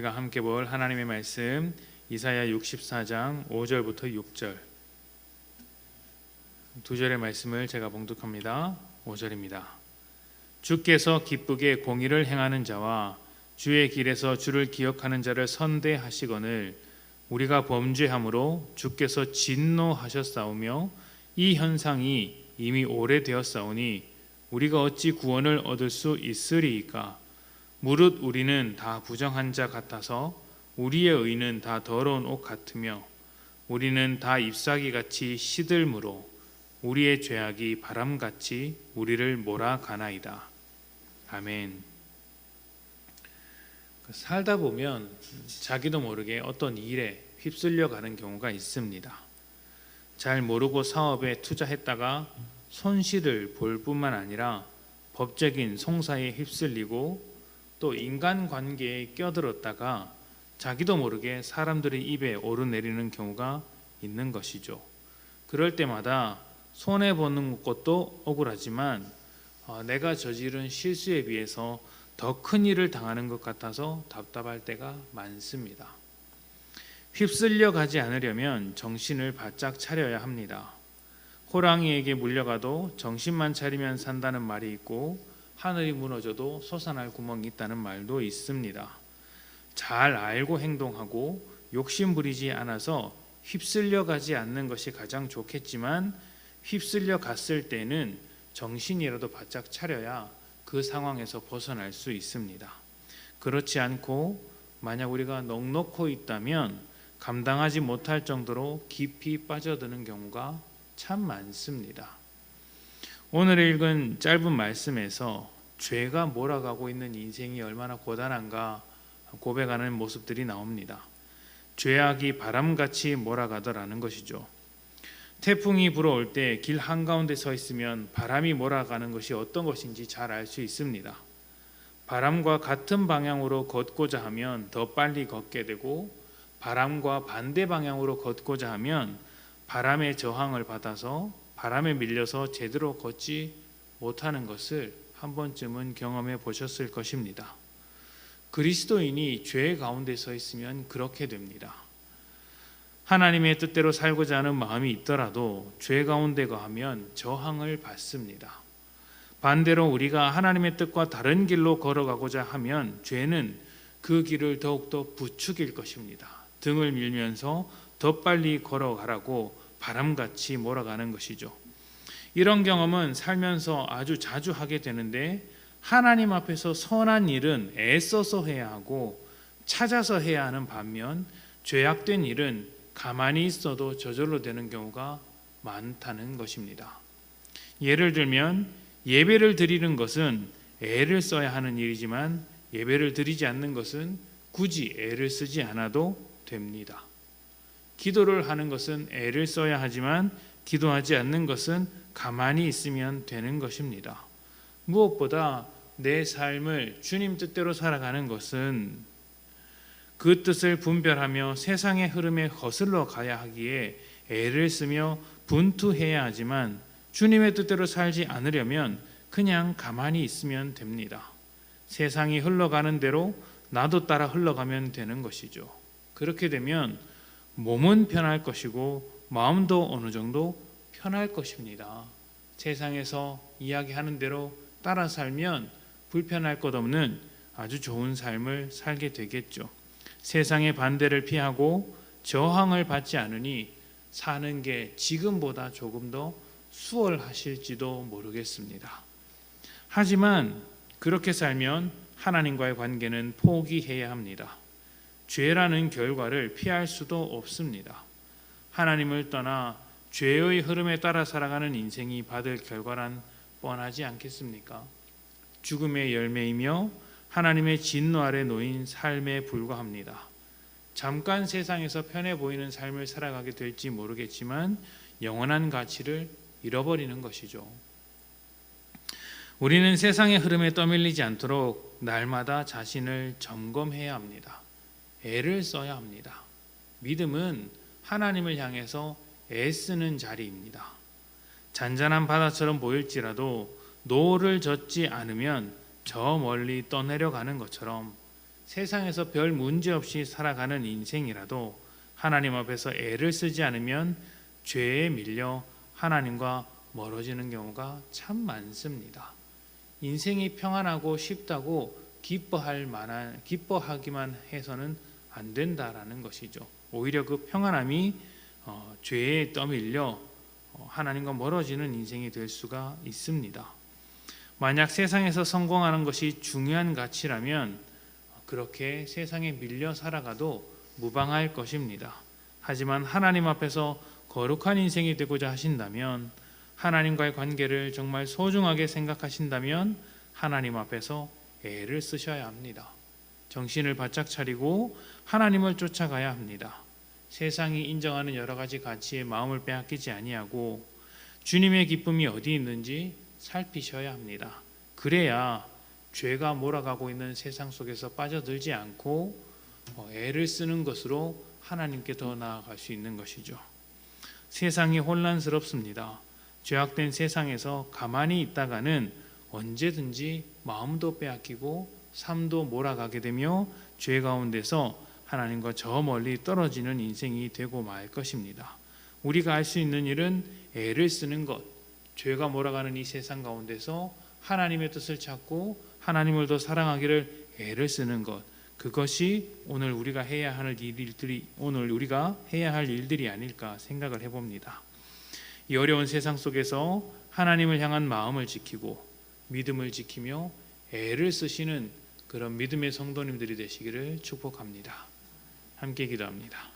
우리가 함께 볼 하나님의 말씀 이사야 64장 5절부터 6절 두 절의 말씀을 제가 봉독합니다. 5절입니다. 주께서 기쁘게 공의를 행하는 자와 주의 길에서 주를 기억하는 자를 선대하시거늘 우리가 범죄함으로 주께서 진노하셨사오며 이 현상이 이미 오래되었사오니 우리가 어찌 구원을 얻을 수 있으리이까. 무릇 우리는 다 부정한 자 같아서 우리의 의는 다 더러운 옷 같으며 우리는 다 잎사귀같이 시들므로 우리의 죄악이 바람같이 우리를 몰아가나이다. 아멘. 살다 보면 자기도 모르게 어떤 일에 휩쓸려 가는 경우가 있습니다. 잘 모르고 사업에 투자했다가 손실을 볼 뿐만 아니라 법적인 송사에 휩쓸리고 또 인간관계에 껴들었다가 자기도 모르게 사람들의 입에 오르내리는 경우가 있는 것이죠. 그럴 때마다 손해보는 것도 억울하지만 내가 저지른 실수에 비해서 더 큰 일을 당하는 것 같아서 답답할 때가 많습니다. 휩쓸려 가지 않으려면 정신을 바짝 차려야 합니다. 호랑이에게 물려가도 정신만 차리면 산다는 말이 있고 하늘이 무너져도 솟아날 구멍이 있다는 말도 있습니다. 잘 알고 행동하고 욕심 부리지 않아서 휩쓸려 가지 않는 것이 가장 좋겠지만 휩쓸려 갔을 때는 정신이라도 바짝 차려야 그 상황에서 벗어날 수 있습니다. 그렇지 않고 만약 우리가 넋놓고 있다면 감당하지 못할 정도로 깊이 빠져드는 경우가 참 많습니다. 오늘 읽은 짧은 말씀에서 죄가 몰아가고 있는 인생이 얼마나 고단한가 고백하는 모습들이 나옵니다. 죄악이 바람같이 몰아가더라는 것이죠. 태풍이 불어올 때 길 한가운데 서 있으면 바람이 몰아가는 것이 어떤 것인지 잘 알 수 있습니다. 바람과 같은 방향으로 걷고자 하면 더 빨리 걷게 되고 바람과 반대 방향으로 걷고자 하면 바람의 저항을 받아서 바람에 밀려서 제대로 걷지 못하는 것을 한 번쯤은 경험해 보셨을 것입니다. 그리스도인이 죄 가운데 서 있으면 그렇게 됩니다. 하나님의 뜻대로 살고자 하는 마음이 있더라도 죄 가운데 거하면 저항을 받습니다. 반대로 우리가 하나님의 뜻과 다른 길로 걸어가고자 하면 죄는 그 길을 더욱더 부추길 것입니다. 등을 밀면서 더 빨리 걸어가라고 바람같이 몰아가는 것이죠. 이런 경험은 살면서 아주 자주 하게 되는데 하나님 앞에서 선한 일은 애써서 해야 하고 찾아서 해야 하는 반면 죄악된 일은 가만히 있어도 저절로 되는 경우가 많다는 것입니다. 예를 들면 예배를 드리는 것은 애를 써야 하는 일이지만 예배를 드리지 않는 것은 굳이 애를 쓰지 않아도 됩니다. 기도를 하는 것은 애를 써야 하지만 기도하지 않는 것은 가만히 있으면 되는 것입니다. 무엇보다 내 삶을 주님 뜻대로 살아가는 것은 그 뜻을 분별하며 세상의 흐름에 거슬러 가야 하기에 애를 쓰며 분투해야 하지만 주님의 뜻대로 살지 않으려면 그냥 가만히 있으면 됩니다. 세상이 흘러가는 대로 나도 따라 흘러가면 되는 것이죠. 그렇게 되면 몸은 편할 것이고 마음도 어느 정도 편할 것입니다. 세상에서 이야기하는 대로 따라 살면 불편할 것 없는 아주 좋은 삶을 살게 되겠죠. 세상의 반대를 피하고 저항을 받지 않으니 사는 게 지금보다 조금 더 수월하실지도 모르겠습니다. 하지만 그렇게 살면 하나님과의 관계는 포기해야 합니다. 죄라는 결과를 피할 수도 없습니다. 하나님을 떠나 죄의 흐름에 따라 살아가는 인생이 받을 결과란 뻔하지 않겠습니까? 죽음의 열매이며 하나님의 진노 아래 놓인 삶에 불과합니다. 잠깐 세상에서 편해 보이는 삶을 살아가게 될지 모르겠지만 영원한 가치를 잃어버리는 것이죠. 우리는 세상의 흐름에 떠밀리지 않도록 날마다 자신을 점검해야 합니다. 애를 써야 합니다. 믿음은 하나님을 향해서 애쓰는 자리입니다. 잔잔한 바다처럼 보일지라도 노를 젓지 않으면 저 멀리 떠내려가는 것처럼 세상에서 별 문제 없이 살아가는 인생이라도 하나님 앞에서 애를 쓰지 않으면 죄에 밀려 하나님과 멀어지는 경우가 참 많습니다. 인생이 평안하고 쉽다고 기뻐하기만 해서는 안 된다라는 것이죠. 오히려 그 평안함이 죄에 떠밀려 하나님과 멀어지는 인생이 될 수가 있습니다. 만약 세상에서 성공하는 것이 중요한 가치라면 그렇게 세상에 밀려 살아가도 무방할 것입니다. 하지만 하나님 앞에서 거룩한 인생이 되고자 하신다면, 하나님과의 관계를 정말 소중하게 생각하신다면 하나님 앞에서 애를 쓰셔야 합니다. 정신을 바짝 차리고 하나님을 쫓아가야 합니다. 세상이 인정하는 여러 가지 가치에 마음을 빼앗기지 아니하고 주님의 기쁨이 어디 있는지 살피셔야 합니다. 그래야 죄가 몰아가고 있는 세상 속에서 빠져들지 않고 애를 쓰는 것으로 하나님께 더 나아갈 수 있는 것이죠. 세상이 혼란스럽습니다. 죄악된 세상에서 가만히 있다가는 언제든지 마음도 빼앗기고 삶도 몰아가게 되며 죄 가운데서 하나님과 저 멀리 떨어지는 인생이 되고 말 것입니다. 우리가 할 수 있는 일은 애를 쓰는 것, 죄가 몰아가는 이 세상 가운데서 하나님의 뜻을 찾고 하나님을 더 사랑하기를 애를 쓰는 것, 그것이 오늘 우리가 해야 할 일들이 아닐까 생각을 해봅니다. 이 어려운 세상 속에서 하나님을 향한 마음을 지키고 믿음을 지키며 애를 쓰시는 그런 믿음의 성도님들이 되시기를 축복합니다. 함께 기도합니다.